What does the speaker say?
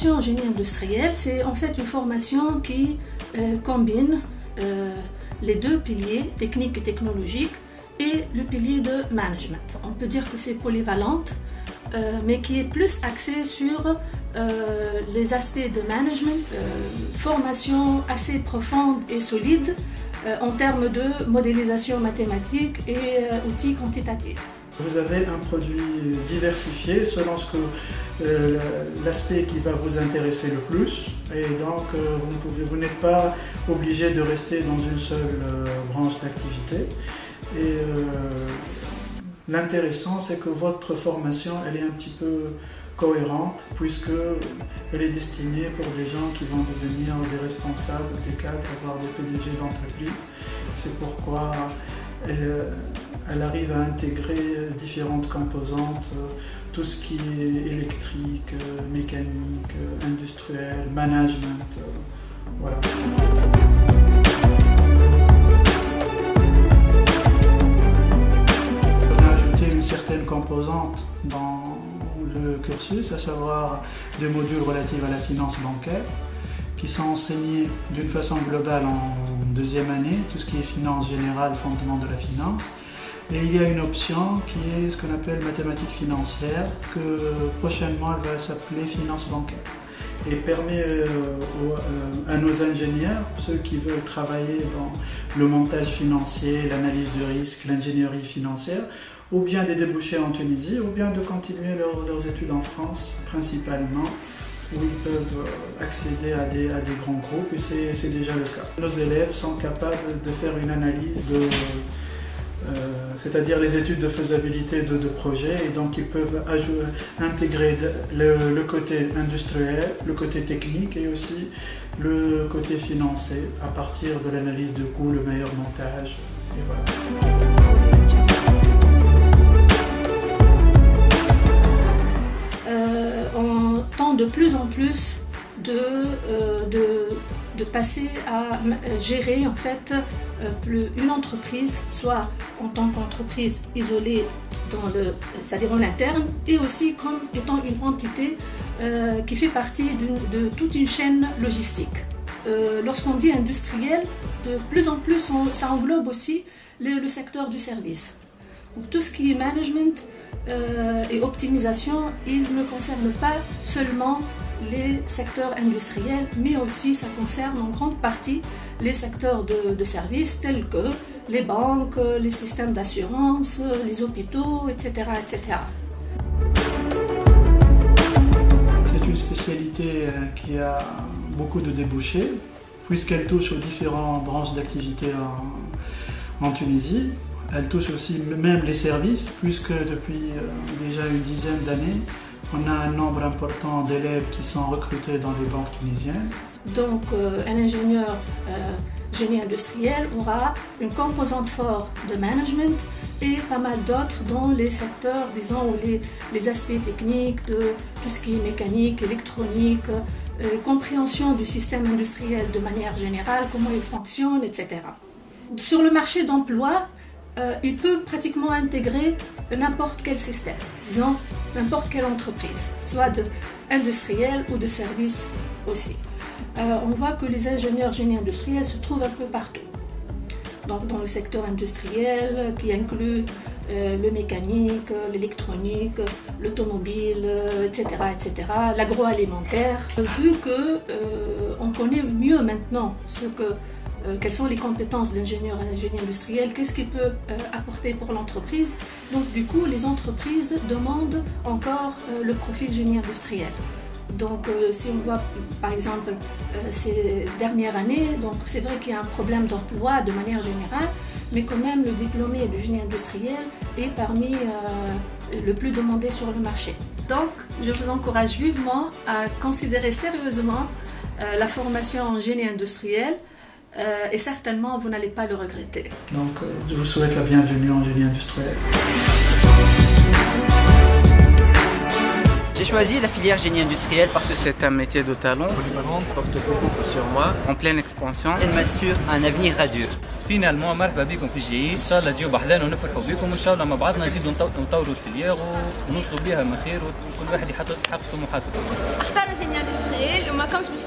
formation en génie industriel, c'est en fait une formation qui combine les deux piliers, techniques et technologiques, et le pilier de management. On peut dire que c'est polyvalente, mais qui est plus axée sur les aspects de management, formation assez profonde et solide en termes de modélisation mathématique et outils quantitatifs. Vous avez un produit diversifié selon ce que l'aspect qui va vous intéresser le plus, et donc vous n'êtes pas obligé de rester dans une seule branche d'activité. Et l'intéressant, c'est que votre formation elle est un petit peu cohérente, puisque elle est destinée pour des gens qui vont devenir des responsables, des cadres, voire des PDG d'entreprise. C'est pourquoi elle arrive à intégrer différentes composantes, tout ce qui est électrique, mécanique, industriel, management, voilà. On a ajouté une certaine composante dans le cursus, à savoir des modules relatifs à la finance bancaire, qui sont enseignés d'une façon globale en deuxième année, tout ce qui est finance générale, fondement de la finance. Et il y a une option qui est ce qu'on appelle mathématiques financières, que prochainement elle va s'appeler finance bancaire. Et permet à nos ingénieurs, ceux qui veulent travailler dans le montage financier, l'analyse de risque, l'ingénierie financière, ou bien des débouchés en Tunisie, ou bien de continuer leurs études en France principalement, où ils peuvent accéder à des grands groupes, et c'est déjà le cas. Nos élèves sont capables de faire une analyse c'est-à-dire les études de faisabilité de projets, et donc ils peuvent intégrer le côté industriel, le côté technique et aussi le côté financier à partir de l'analyse de coûts, le meilleur montage, et voilà. On tend de plus en plus de passer à gérer en fait une entreprise, soit en tant qu'entreprise isolée, c'est-à-dire en interne, et aussi comme étant une entité qui fait partie de toute une chaîne logistique. Lorsqu'on dit industriel, de plus en plus ça englobe aussi le secteur du service. Donc, tout ce qui est management et optimisation, il ne concerne pas seulement les secteurs industriels, mais aussi ça concerne en grande partie les secteurs de services tels que les banques, les systèmes d'assurance, les hôpitaux, etc., etc. C'est une spécialité qui a beaucoup de débouchés, puisqu'elle touche aux différentes branches d'activité en Tunisie. Elle touche aussi même les services, puisque depuis déjà une dizaine d'années, on a un nombre important d'élèves qui sont recrutés dans les banques tunisiennes. Donc un ingénieur génie industriel aura une composante forte de management et pas mal d'autres dans les secteurs, disons, où les aspects techniques de tout ce qui est mécanique, électronique, compréhension du système industriel de manière générale, comment il fonctionne, etc. Sur le marché d'emploi, il peut pratiquement intégrer n'importe quel système, disons n'importe quelle entreprise, soit industrielle ou de service aussi. On voit que les ingénieurs génie industriels se trouvent un peu partout. Donc dans le secteur industriel qui inclut le mécanique, l'électronique, l'automobile, etc., etc., l'agroalimentaire. Vu qu'on connaît mieux maintenant quelles sont les compétences d'ingénieur et génie industriel, qu'est-ce qu'il peut apporter pour l'entreprise. Donc du coup, les entreprises demandent encore le profil génie industriel. Donc si on voit par exemple ces dernières années, donc c'est vrai qu'il y a un problème d'emploi de manière générale, mais quand même le diplômé du génie industriel est parmi le plus demandé sur le marché. Donc je vous encourage vivement à considérer sérieusement la formation en génie industriel. Et certainement vous n'allez pas le regretter. Donc je vous souhaite la bienvenue en génie industriel. J'ai choisi la filière génie industriel parce que c'est un métier de talent. Polyvalente porte beaucoup sur moi. En pleine expansion. Elle m'assure un avenir radieux. Finalement مرحبا بكم في الجي ان شاء الله تجيو بحذانا ونفرحوا بكم ان شاء الله مع بعضنا نزيدوا نطوروا الفيليير ونوصلوا بها من خير وكل واحد يحقق طموحاته. اختاروا جيني اندستريال وما كانش باش